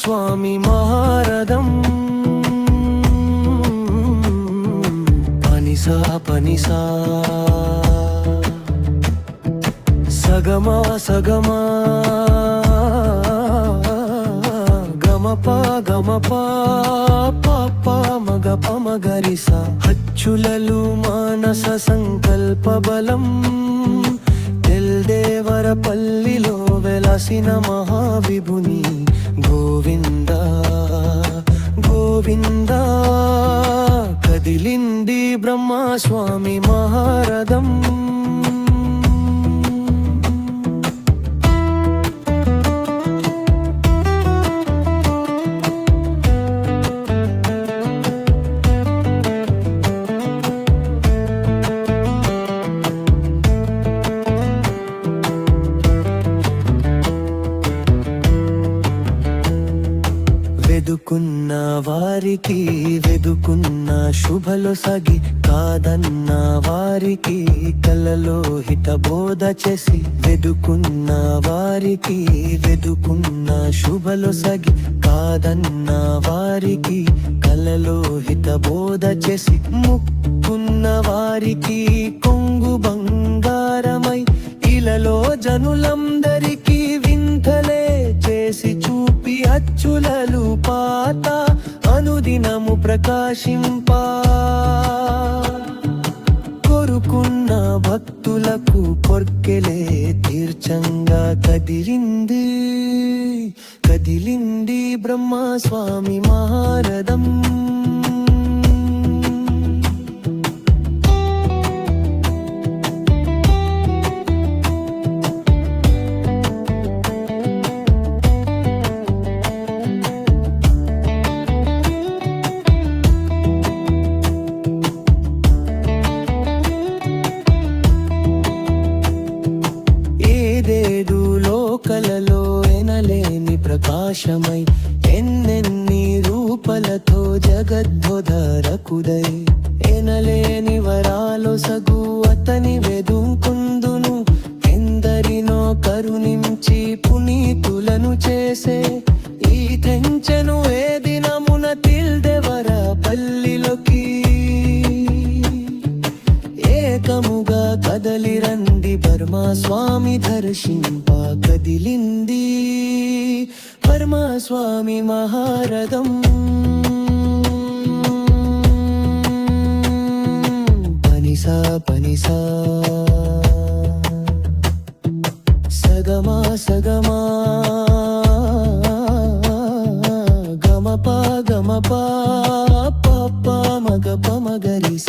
స్వామి మహారథం పనిసా పనిసా సగమా సగమా గమప గమప పాప మగ పమగరిస అచ్చులలు మానస సంకల్ప బలం తెల్దేవర పల్లిలో వెలసిన మహావిభుని గోవింద గోవింద కదిలింది బ్రహ్మస్వామి మహారథం వెదుకున్న వారికి వెదుకున్న శుభలో సగి కాదన్న వారికి కలలో హితబోధ చేసి వెదుకున్న వారికి వెదుకున్న శుభలో సగి కాదన్న వారికి కలలో హితబోధ చేసి ముక్కున్న వారికి కొంగు బంగారమై ఇలలో జనులందరికీ వింతలే చేసి చూపి అచ్చులలు పాత అనుదినము ప్రకాశింపా కొరుకున్న భక్తులకు కొర్కెలే తీర్చంగా కదిలింది కదిలింది బ్రహ్మస్వామి మహారథం కలలో ఎనలేని ప్రకాశమై ఎన్నెన్ని రూపలతో జగద్భోధరకుదై ఎనలేని వరాలు సగు అతని వెదుకుందును ఎందరినో కరుణించి పునీతులను చేసే ఈ తెంచెను ఏ దినమున తిల్దెవర పల్లిలోకి ఏకముగా కదలిరంది పరమస్వామి దర్శింప కదిలింది పరమస్వామి మహారథం పనిసా పనిసా సగమా సగమా గమప గమప పాప మగ పమగరిస